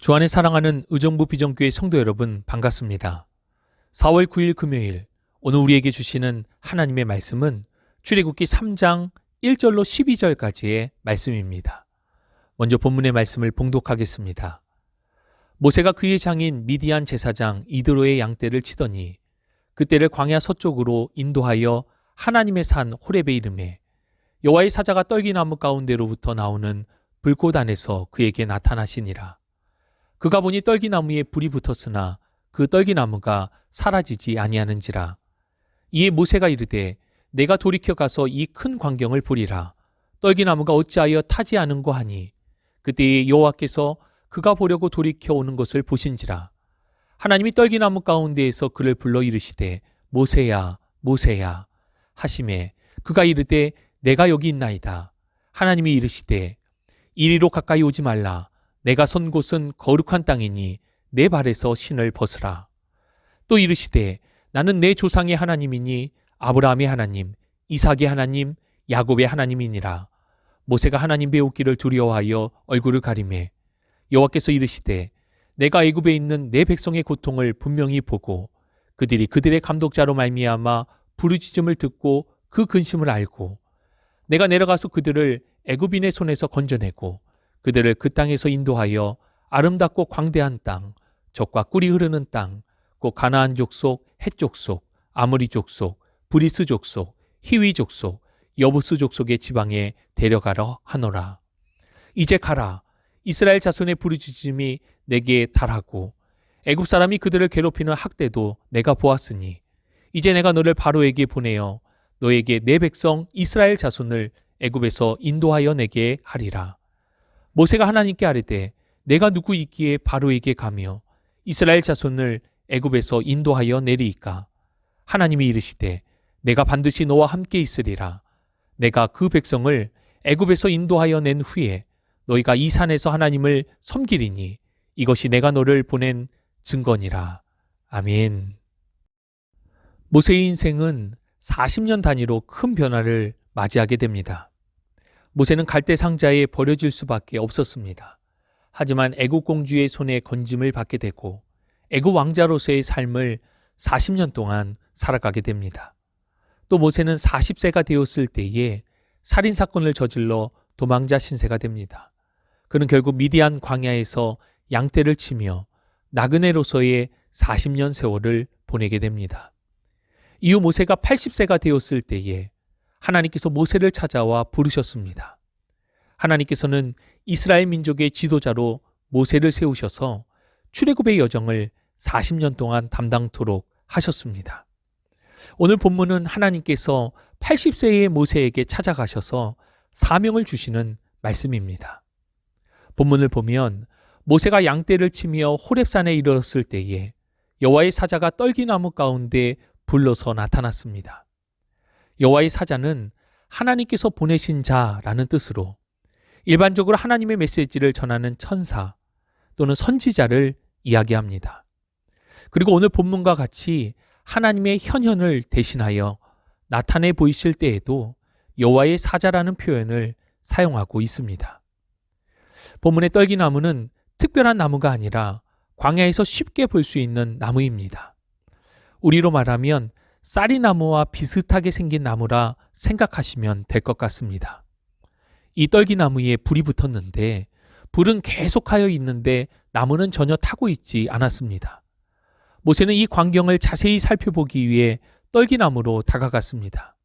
주 안에 사랑하는 의정부 비전교회 성도 여러분, 반갑습니다. 4월 9일 금요일, 오늘 우리에게 주시는 하나님의 말씀은 출애굽기 3장 1절로 12절까지의 말씀입니다. 먼저 본문의 말씀을 봉독하겠습니다. 모세가 그의 장인 미디안 제사장 이드로의 양떼를 치더니 그떼를 광야 서쪽으로 인도하여 하나님의 산 호렙에 이르매 여호와의 사자가 떨기나무 가운데로부터 나오는 불꽃 안에서 그에게 나타나시니라. 그가 보니 떨기나무에 불이 붙었으나 그 떨기나무가 사라지지 아니하는지라. 이에 모세가 이르되 내가 돌이켜 가서 이 큰 광경을 보리라. 떨기나무가 어찌하여 타지 않은고 하니 그때에 여호와께서 그가 보려고 돌이켜 오는 것을 보신지라. 하나님이 떨기나무 가운데에서 그를 불러 이르시되 모세야 모세야 하시매 그가 이르되 내가 여기 있나이다. 하나님이 이르시되 이리로 가까이 오지 말라. 내가 선 곳은 거룩한 땅이니 내 발에서 신을 벗으라. 또 이르시되 나는 내 조상의 하나님이니 아브라함의 하나님, 이삭의 하나님, 야곱의 하나님이니라. 모세가 하나님 배우기를 두려워하여 얼굴을 가리매 여호와께서 이르시되 내가 애굽에 있는 내 백성의 고통을 분명히 보고 그들이 그들의 감독자로 말미암아 부르짖음을 듣고 그 근심을 알고 내가 내려가서 그들을 애굽인의 손에서 건져내고 그들을 그 땅에서 인도하여 아름답고 광대한 땅, 젖과 꿀이 흐르는 땅, 곧 가나안 족속, 헷 족속, 아므리 족속, 브리스 족속, 히위 족속, 여부스 족속의 지방에 데려가려 하노라. 이제 가라. 이스라엘 자손의 부르짖음이 내게 달하고 애굽 사람이 그들을 괴롭히는 학대도 내가 보았으니 이제 내가 너를 바로에게 보내어 너에게 내 백성 이스라엘 자손을 애굽에서 인도하여 내게 하리라. 모세가 하나님께 아뢰되 내가 누구이기에 바로에게 가며 이스라엘 자손을 애굽에서 인도하여 내리이까. 하나님이 이르시되 내가 반드시 너와 함께 있으리라. 내가 그 백성을 애굽에서 인도하여 낸 후에 너희가 이 산에서 하나님을 섬기리니 이것이 내가 너를 보낸 증거니라. 아멘. 모세의 인생은 40년 단위로 큰 변화를 맞이하게 됩니다. 모세는 갈대 상자에 버려질 수밖에 없었습니다. 하지만 애굽 공주의 손에 건짐을 받게 되고 애굽 왕자로서의 삶을 40년 동안 살아가게 됩니다. 또 모세는 40세가 되었을 때에 살인사건을 저질러 도망자 신세가 됩니다. 그는 결국 미디안 광야에서 양떼를 치며 나그네로서의 40년 세월을 보내게 됩니다. 이후 모세가 80세가 되었을 때에 하나님께서 모세를 찾아와 부르셨습니다. 하나님께서는 이스라엘 민족의 지도자로 모세를 세우셔서 출애굽의 여정을 40년 동안 담당토록 하셨습니다. 오늘 본문은 하나님께서 80세의 모세에게 찾아가셔서 사명을 주시는 말씀입니다. 본문을 보면 모세가 양떼를 치며 호렙산에 이르렀을 때에 여호와의 사자가 떨기나무 가운데 불러서 나타났습니다. 여호와의 사자는 하나님께서 보내신 자라는 뜻으로 일반적으로 하나님의 메시지를 전하는 천사 또는 선지자를 이야기합니다. 그리고 오늘 본문과 같이 하나님의 현현을 대신하여 나타내 보이실 때에도 여호와의 사자라는 표현을 사용하고 있습니다. 본문의 떨기나무는 특별한 나무가 아니라 광야에서 쉽게 볼 수 있는 나무입니다. 우리로 말하면 쌀이나무와 비슷하게 생긴 나무라 생각하시면 될 것 같습니다. 이 떨기나무에 불이 붙었는데 불은 계속하여 있는데 나무는 전혀 타고 있지 않았습니다. 모세는 이 광경을 자세히 살펴보기 위해 떨기나무로 다가갔습니다.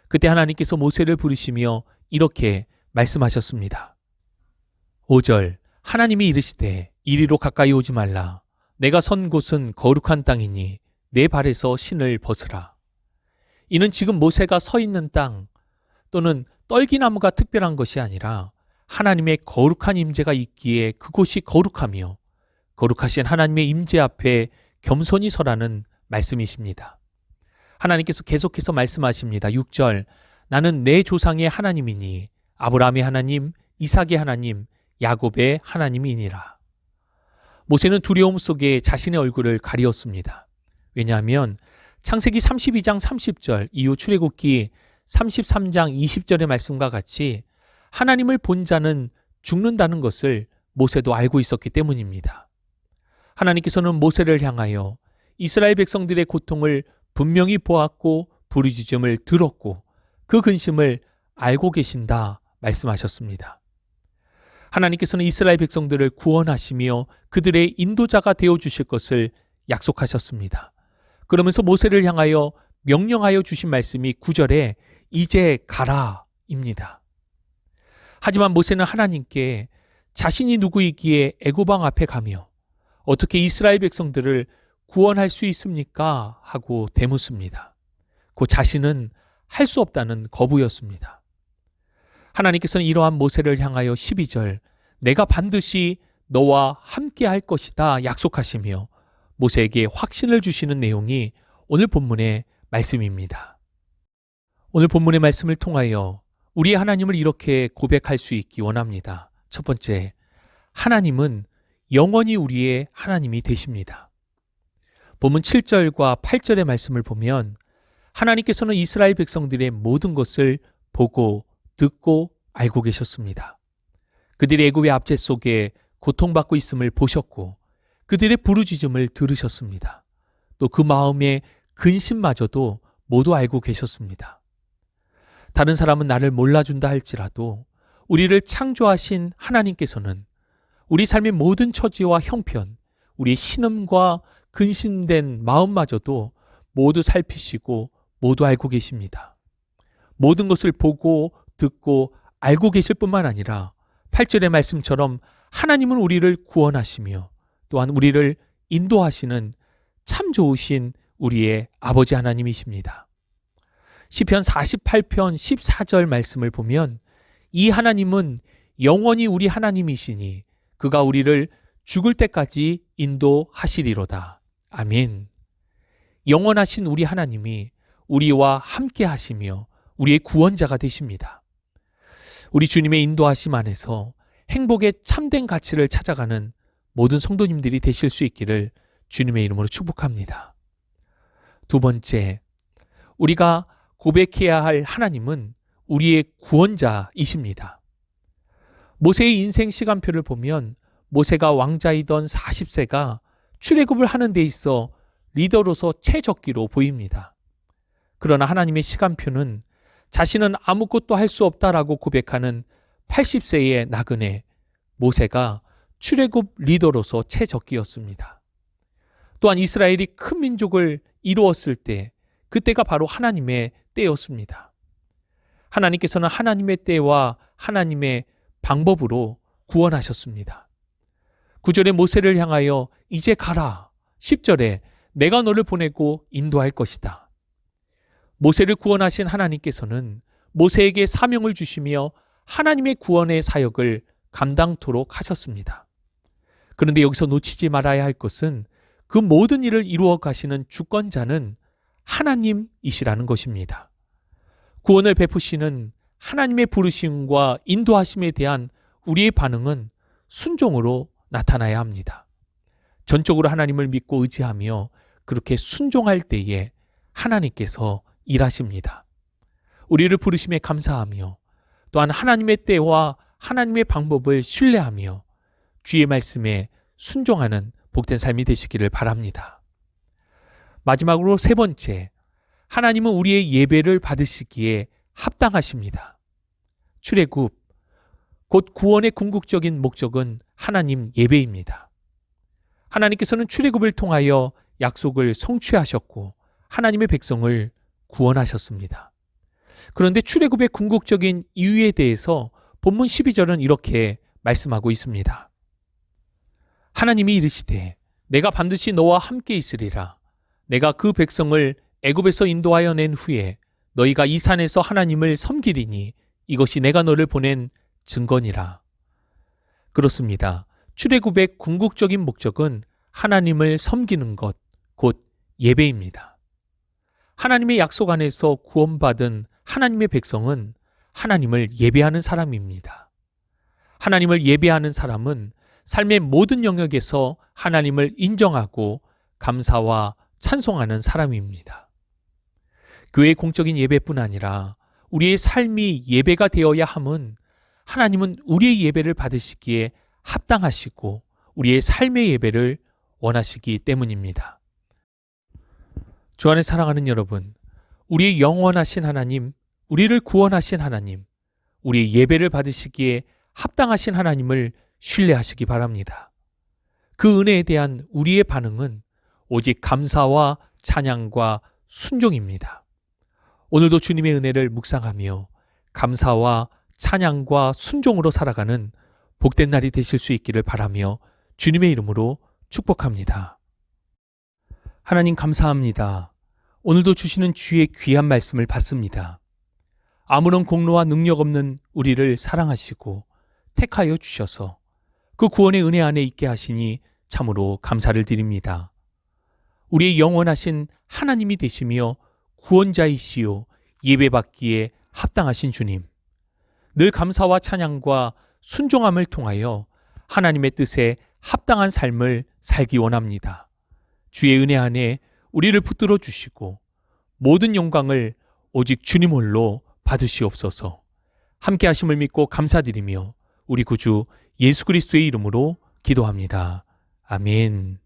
그때 하나님께서 모세를 부르시며 이렇게 말씀하셨습니다. 5절 하나님이 이르시되 이리로 가까이 오지 말라. 내가 선 곳은 거룩한 땅이니 내 발에서 신을 벗으라. 이는 지금 모세가 서 있는 땅 또는 떨기나무가 특별한 것이 아니라 하나님의 거룩한 임재가 있기에 그곳이 거룩하며 거룩하신 하나님의 임재 앞에 겸손히 서라는 말씀이십니다. 하나님께서 계속해서 말씀하십니다. 6절 나는 내 조상의 하나님이니 아브라함의 하나님, 이삭의 하나님, 야곱의 하나님이니라. 모세는 두려움 속에 자신의 얼굴을 가리었습니다. 왜냐하면 창세기 32장 30절 이후 출애굽기 33장 20절의 말씀과 같이 하나님을 본 자는 죽는다는 것을 모세도 알고 있었기 때문입니다. 하나님께서는 모세를 향하여 이스라엘 백성들의 고통을 분명히 보았고 부르짖음을 들었고 그 근심을 알고 계신다 말씀하셨습니다. 하나님께서는 이스라엘 백성들을 구원하시며 그들의 인도자가 되어주실 것을 약속하셨습니다. 그러면서 모세를 향하여 명령하여 주신 말씀이 9절에 이제 가라입니다. 하지만 모세는 하나님께 자신이 누구이기에 애굽 왕 앞에 가며 어떻게 이스라엘 백성들을 구원할 수 있습니까? 하고 되묻습니다. 그 자신은 할 수 없다는 거부였습니다. 하나님께서는 이러한 모세를 향하여 12절 내가 반드시 너와 함께 할 것이다 약속하시며 모세에게 확신을 주시는 내용이 오늘 본문의 말씀입니다. 오늘 본문의 말씀을 통하여 우리 하나님을 이렇게 고백할 수 있기 원합니다. 첫 번째, 하나님은 영원히 우리의 하나님이 되십니다. 본문 7절과 8절의 말씀을 보면 하나님께서는 이스라엘 백성들의 모든 것을 보고 듣고 알고 계셨습니다. 그들의 애굽의 압제 속에 고통받고 있음을 보셨고 그들의 부르짖음을 들으셨습니다. 또 그 마음의 근심마저도 모두 알고 계셨습니다. 다른 사람은 나를 몰라준다 할지라도 우리를 창조하신 하나님께서는 우리 삶의 모든 처지와 형편, 우리의 신음과 근심된 마음마저도 모두 살피시고 모두 알고 계십니다. 모든 것을 보고 듣고 알고 계실 뿐만 아니라 8절의 말씀처럼 하나님은 우리를 구원하시며 또한 우리를 인도하시는 참 좋으신 우리의 아버지 하나님이십니다. 시편 48편 14절 말씀을 보면 이 하나님은 영원히 우리 하나님이시니 그가 우리를 죽을 때까지 인도하시리로다. 아멘. 영원하신 우리 하나님이 우리와 함께 하시며 우리의 구원자가 되십니다. 우리 주님의 인도하심 안에서 행복의 참된 가치를 찾아가는 모든 성도님들이 되실 수 있기를 주님의 이름으로 축복합니다. 두 번째, 우리가 고백해야 할 하나님은 우리의 구원자이십니다. 모세의 인생 시간표를 보면 모세가 왕자이던 40세가 출애굽을 하는 데 있어 리더로서 최적기로 보입니다. 그러나 하나님의 시간표는 자신은 아무것도 할 수 없다라고 고백하는 80세의 나그네 모세가 출애굽 리더로서 최적기였습니다. 또한 이스라엘이 큰 민족을 이루었을 때 그때가 바로 하나님의 때였습니다. 하나님께서는 하나님의 때와 하나님의 방법으로 구원하셨습니다. 9절에 모세를 향하여 이제 가라. 10절에 내가 너를 보내고 인도할 것이다. 모세를 구원하신 하나님께서는 모세에게 사명을 주시며 하나님의 구원의 사역을 감당토록 하셨습니다. 그런데 여기서 놓치지 말아야 할 것은 그 모든 일을 이루어 가시는 주권자는 하나님이시라는 것입니다. 구원을 베푸시는 하나님의 부르심과 인도하심에 대한 우리의 반응은 순종으로 나타나야 합니다. 전적으로 하나님을 믿고 의지하며 그렇게 순종할 때에 하나님께서 일하십니다. 우리를 부르심에 감사하며 또한 하나님의 때와 하나님의 방법을 신뢰하며 주의 말씀에 순종하는 복된 삶이 되시기를 바랍니다. 마지막으로 세 번째, 하나님은 우리의 예배를 받으시기에 합당하십니다. 출애굽, 곧 구원의 궁극적인 목적은 하나님 예배입니다. 하나님께서는 출애굽을 통하여 약속을 성취하셨고 하나님의 백성을 구원하셨습니다. 그런데 출애굽의 궁극적인 이유에 대해서 본문 12절은 이렇게 말씀하고 있습니다. 하나님이 이르시되 내가 반드시 너와 함께 있으리라. 내가 그 백성을 애굽에서 인도하여 낸 후에 너희가 이 산에서 하나님을 섬기리니 이것이 내가 너를 보낸 증거니라. 그렇습니다. 출애굽의 궁극적인 목적은 하나님을 섬기는 것, 곧 예배입니다. 하나님의 약속 안에서 구원받은 하나님의 백성은 하나님을 예배하는 사람입니다. 하나님을 예배하는 사람은 삶의 모든 영역에서 하나님을 인정하고 감사와 찬송하는 사람입니다. 교회의 공적인 예배뿐 아니라 우리의 삶이 예배가 되어야 함은 하나님은 우리의 예배를 받으시기에 합당하시고 우리의 삶의 예배를 원하시기 때문입니다. 주 안에 사랑하는 여러분, 우리의 영원하신 하나님, 우리를 구원하신 하나님, 우리의 예배를 받으시기에 합당하신 하나님을 신뢰하시기 바랍니다. 그 은혜에 대한 우리의 반응은 오직 감사와 찬양과 순종입니다. 오늘도 주님의 은혜를 묵상하며 감사와 찬양과 순종으로 살아가는 복된 날이 되실 수 있기를 바라며 주님의 이름으로 축복합니다. 하나님 감사합니다. 오늘도 주시는 주의 귀한 말씀을 받습니다. 아무런 공로와 능력 없는 우리를 사랑하시고 택하여 주셔서 그 구원의 은혜 안에 있게 하시니 참으로 감사를 드립니다. 우리의 영원하신 하나님이 되시며 구원자이시요 예배받기에 합당하신 주님, 늘 감사와 찬양과 순종함을 통하여 하나님의 뜻에 합당한 삶을 살기 원합니다. 주의 은혜 안에 우리를 붙들어 주시고 모든 영광을 오직 주님 홀로 받으시옵소서. 함께 하심을 믿고 감사드리며 우리 구주 예수 그리스도의 이름으로 기도합니다. 아멘.